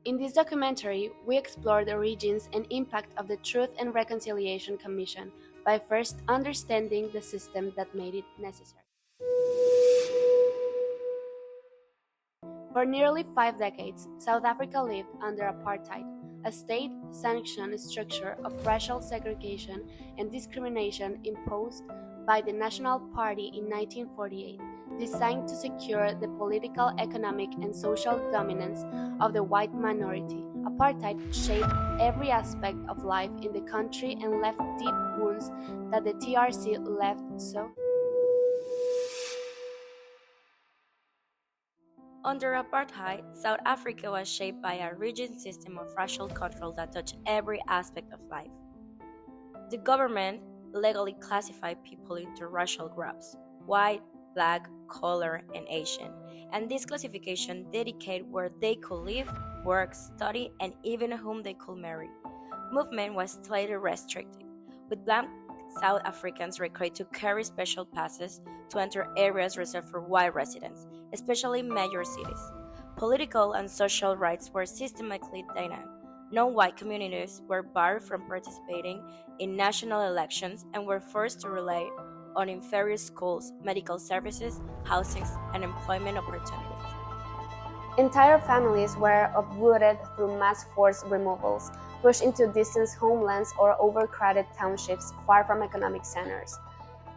In this documentary, we explore the origins and impact of the Truth and Reconciliation Commission by first understanding the system that made it necessary. For nearly 5 decades, South Africa lived under apartheid, a state-sanctioned structure of racial segregation and discrimination imposed by the National Party in 1948, designed to secure the political, economic, and social dominance of the white minority. Apartheid shaped every aspect of life in the country and left deep wounds that the TRC left so. Under apartheid, South Africa was shaped by a rigid system of racial control that touched every aspect of life. The government legally classified people into racial groups: white, black, color, and Asian, and this classification dictated where they could live, work, study, and even whom they could marry. Movement was slightly restricted, with black South Africans required to carry special passes to enter areas reserved for white residents, especially major cities. Political and social rights were systematically denied. Non-white communities were barred from participating in national elections and were forced to rely on inferior schools, medical services, housing, and employment opportunities. Entire families were uprooted through mass forced removals, pushed into distant homelands or overcrowded townships far from economic centers.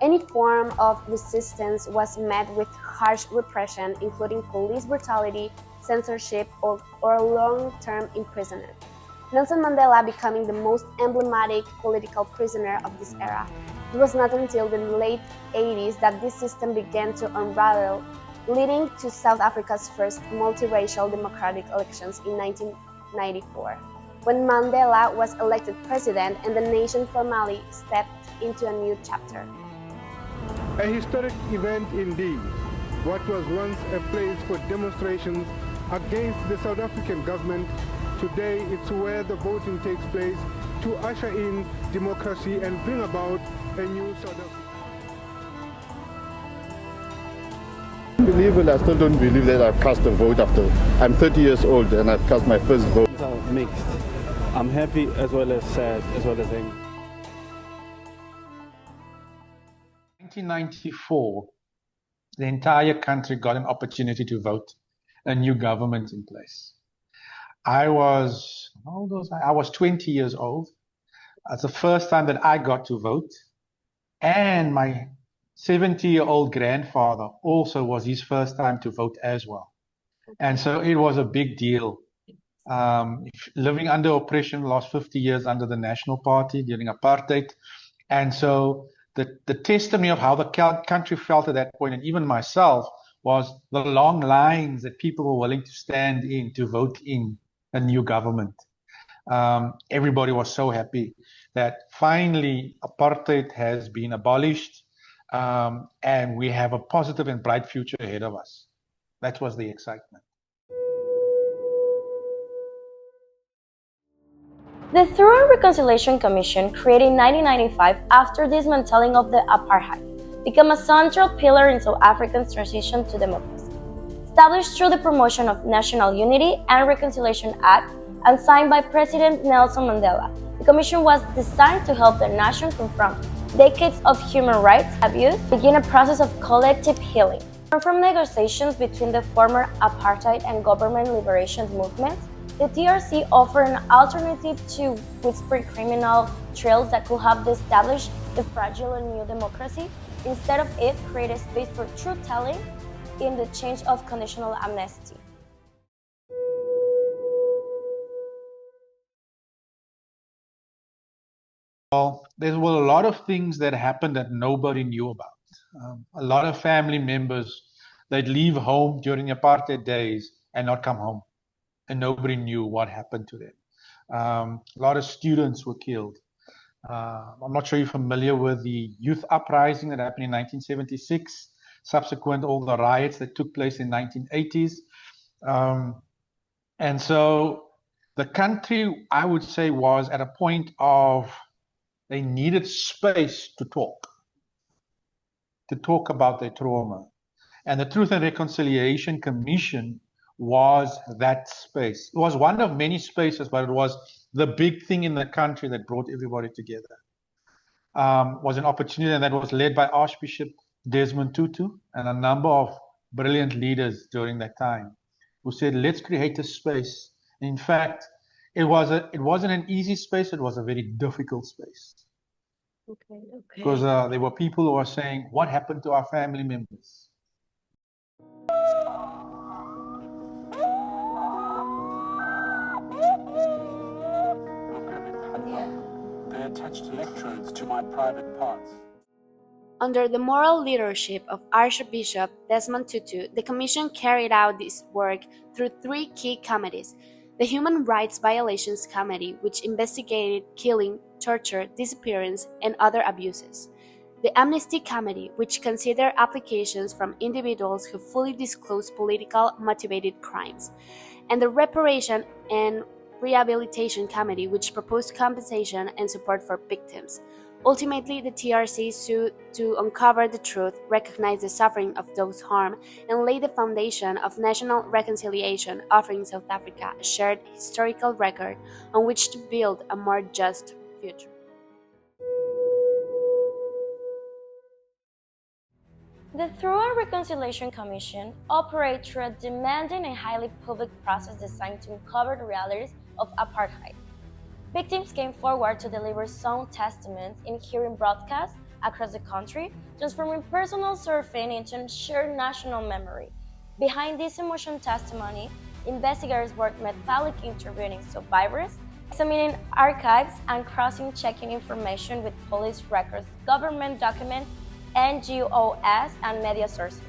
Any form of resistance was met with harsh repression, including police brutality, censorship, or long-term imprisonment. Nelson Mandela becoming the most emblematic political prisoner of this era. It was not until the late 80s that this system began to unravel, leading to South Africa's first multiracial democratic elections in 1994, when Mandela was elected president and the nation formally stepped into a new chapter. A historic event indeed. What was once a place for demonstrations against the South African government, today it's where the voting takes place to usher in democracy and bring about a new South Africa. Believe it, I still don't believe that I've cast a vote after. I'm 30 years old and I've cast my first vote. It's mixed. I'm happy as well as sad, as well as angry. 1994, the entire country got an opportunity to vote, a new government in place. How old was I? I was 20 years old. It's the first time that I got to vote, and my 70-year-old grandfather also was his first time to vote as well. And so it was a big deal. Living under oppression, lost 50 years under the National Party during apartheid. And so the testimony of how the country felt at that point, and even myself, was the long lines that people were willing to stand in to vote in a new government. Everybody was so happy that finally apartheid has been abolished, and we have a positive and bright future ahead of us. That was the excitement. The Truth and Reconciliation Commission, created in 1995 after dismantling of the apartheid, became a central pillar in South Africa's transition to democracy. Established through the promotion of National Unity and Reconciliation Act and signed by President Nelson Mandela, the Commission was designed to help the nation confront decades of human rights abuse, begin a process of collective healing. From negotiations between the former apartheid and government liberation movements, the TRC offered an alternative to whispered criminal trails that could have established the fragile and new democracy. Instead of it, created space for truth-telling in the change of conditional amnesty. Well, there were a lot of things that happened that nobody knew about. A lot of family members, they'd leave home during apartheid days and not come home, and nobody knew what happened to them. A lot of students were killed. I'm not sure you're familiar with the youth uprising that happened in 1976, subsequent all the riots that took place in 1980s. And so the country, I would say, was at a point of they needed space to talk about their trauma. And the Truth and Reconciliation Commission was that space. It was one of many spaces, but it was the big thing in the country that brought everybody together. Was an opportunity, and that was led by Archbishop Desmond Tutu and a number of brilliant leaders during that time who said, let's create a space. In fact, it wasn't an easy space, it was a very difficult space. Okay. Because there were people who were saying, what happened to our family members? They attached electrodes to my private parts. Under the moral leadership of Archbishop Desmond Tutu, the Commission carried out this work through three key committees: the Human Rights Violations Committee, which investigated killing, torture, disappearance, and other abuses; the Amnesty Committee, which considered applications from individuals who fully disclosed political motivated crimes; and the Reparation and Rehabilitation Committee, which proposed compensation and support for victims. Ultimately, the TRC sued to uncover the truth, recognize the suffering of those harmed, and lay the foundation of national reconciliation, offering South Africa a shared historical record on which to build a more just future. The Truth and Reconciliation Commission operates through a demanding and highly public process designed to uncover the realities of apartheid. Victims came forward to deliver sound testaments in hearing broadcasts across the country, transforming personal suffering into shared national memory. Behind this emotional testimony, investigators worked methodically interviewing survivors, examining archives, and cross-checking information with police records, government documents, NGOs, and media sources.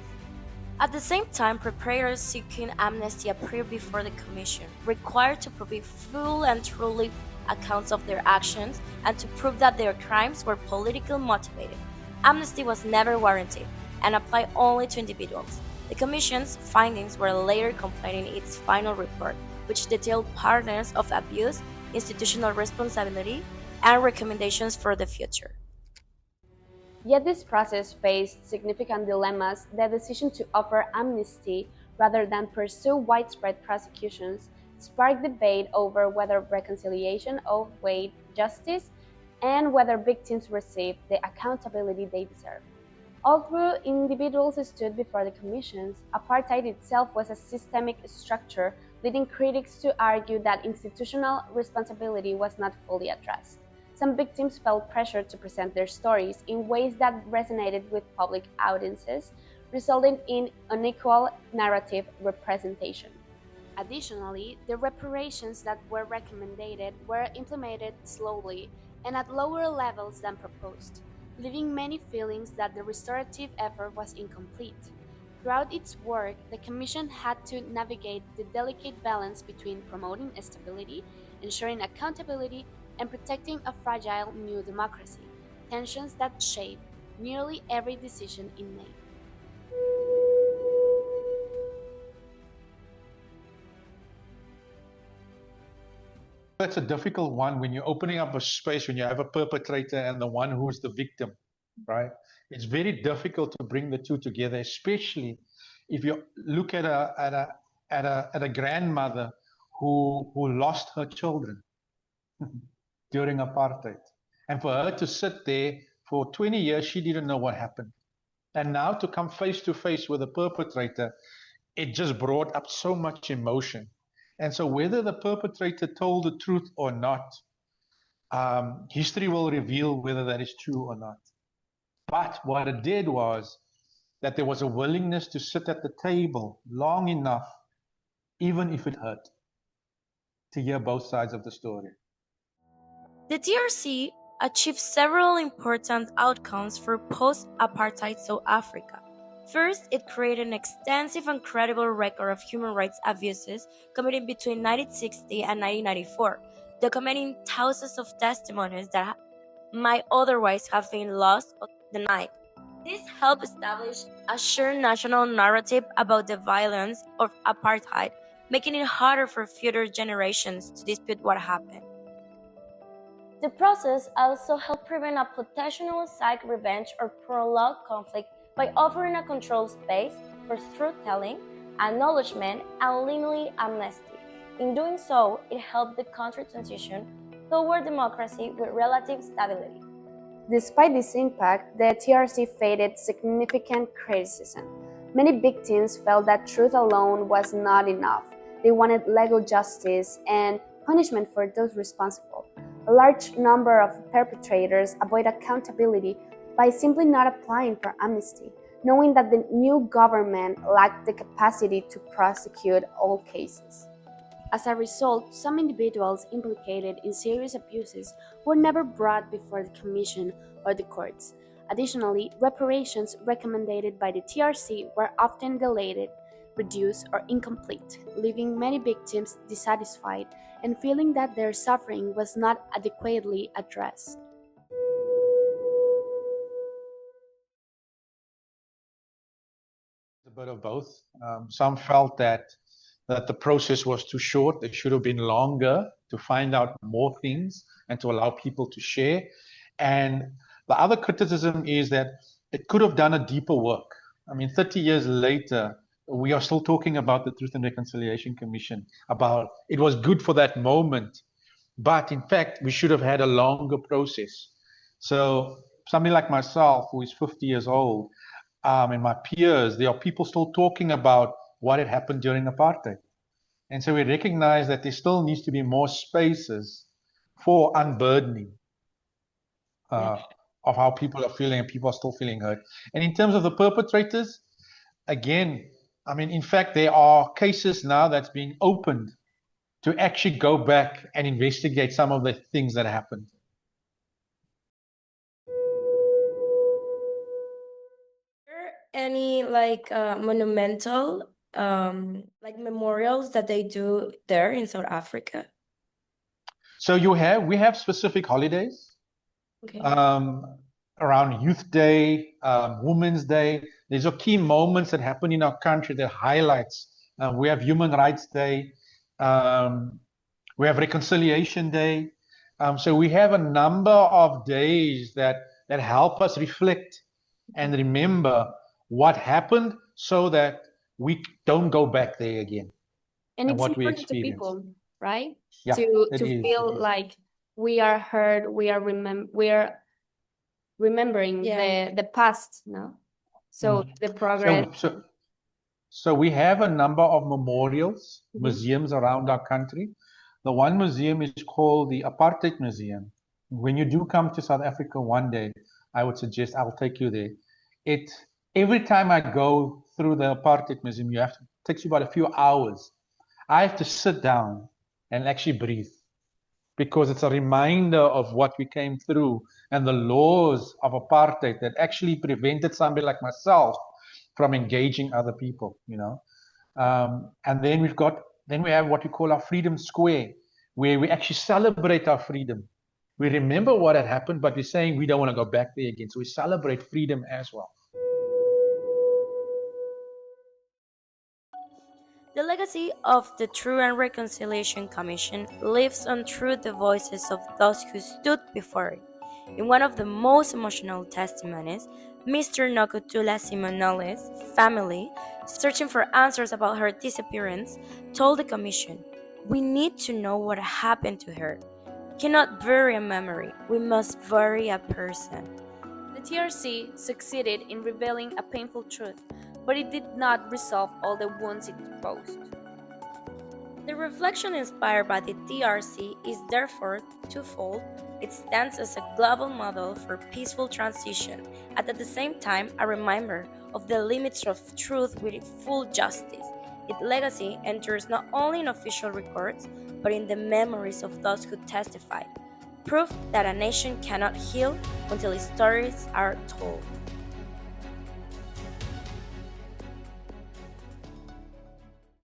At the same time, preparators seeking amnesty appeared before the Commission, required to provide full and truly accounts of their actions and to prove that their crimes were politically motivated. Amnesty was never warranted and applied only to individuals. The Commission's findings were later completed in its final report, which detailed patterns of abuse, institutional responsibility, and recommendations for the future. Yet this process faced significant dilemmas. The decision to offer amnesty rather than pursue widespread prosecutions sparked debate over whether reconciliation outweighed justice and whether victims received the accountability they deserve. Although individuals stood before the commissions, apartheid itself was a systemic structure, leading critics to argue that institutional responsibility was not fully addressed. Some victims felt pressured to present their stories in ways that resonated with public audiences, resulting in unequal narrative representation. Additionally, the reparations that were recommended were implemented slowly and at lower levels than proposed, leaving many feelings that the restorative effort was incomplete. Throughout its work, the Commission had to navigate the delicate balance between promoting stability, ensuring accountability, and protecting a fragile new democracy, tensions that shaped nearly every decision it made. That's a difficult one when you're opening up a space, when you have a perpetrator and the one who's the victim, right? It's very difficult to bring the two together, especially if you look at a grandmother who lost her children during apartheid. And for her to sit there for 20 years, she didn't know what happened. And now to come face to face with a perpetrator, it just brought up so much emotion. And so whether the perpetrator told the truth or not, history will reveal whether that is true or not. But what it did was that there was a willingness to sit at the table long enough, even if it hurt, to hear both sides of the story. The DRC achieved several important outcomes for post-apartheid South Africa. First, it created an extensive and credible record of human rights abuses committed between 1960 and 1994, documenting thousands of testimonies that might otherwise have been lost or denied. This helped establish a shared national narrative about the violence of apartheid, making it harder for future generations to dispute what happened. The process also helped prevent a potential psych revenge or prolonged conflict by offering a controlled space for truth-telling acknowledgement, and limited amnesty. In doing so, it helped the country transition toward democracy with relative stability. Despite this impact, the TRC faced significant criticism. Many victims felt that truth alone was not enough. They wanted legal justice and punishment for those responsible. A large number of perpetrators avoid accountability by simply not applying for amnesty, knowing that the new government lacked the capacity to prosecute all cases. As a result, some individuals implicated in serious abuses were never brought before the Commission or the courts. Additionally, reparations recommended by the TRC were often delayed, reduced, or incomplete, leaving many victims dissatisfied and feeling that their suffering was not adequately addressed. A bit of both. Some felt that the process was too short. It should have been longer to find out more things and to allow people to share. And the other criticism is that it could have done a deeper work. I mean, 30 years later, we are still talking about the Truth and Reconciliation Commission, about it was good for that moment, but in fact, we should have had a longer process. So somebody like myself, who is 50 years old, and my peers, there are people still talking about what had happened during apartheid. And so we recognize that there still needs to be more spaces for unburdening of how people are feeling, and people are still feeling hurt. And in terms of the perpetrators, again, I mean, in fact, there are cases now that's being opened to actually go back and investigate some of the things that happened. Any monumental memorials that they do there in South Africa? So we have specific holidays, Okay. Around Youth Day, Women's Day. These are key moments that happen in our country that highlights. We have Human Rights Day. We have Reconciliation Day. So we have a number of days that help us reflect and remember what happened so that we don't go back there again. And it's what we important to experience. people, right? Yeah, to it is, feel it is. like we are heard, we are remembering the past, no? So the progress. So we have a number of memorials, museums around our country. The one museum is called the Apartheid Museum. When you do come to South Africa one day, I would suggest I'll take you there. Every time I go through the Apartheid Museum, it takes you about a few hours. I have to sit down and actually breathe, because it's a reminder of what we came through and the laws of apartheid that actually prevented somebody like myself from engaging other people, you know. And then we have what we call our Freedom Square, where we actually celebrate our freedom. We remember what had happened, but we're saying we don't want to go back there again. So we celebrate freedom as well. The legacy of the Truth and Reconciliation Commission lives on through the voices of those who stood before it. In one of the most emotional testimonies, Mr. Nokutula Simonole's family, searching for answers about her disappearance, told the commission, "We need to know what happened to her. We cannot bury a memory, we must bury a person." The TRC succeeded in revealing a painful truth, but it did not resolve all the wounds it caused. The reflection inspired by the TRC is therefore twofold. It stands as a global model for peaceful transition, and at the same time a reminder of the limits of truth with full justice. Its legacy enters not only in official records, but in the memories of those who testified. Proof that a nation cannot heal until its stories are told.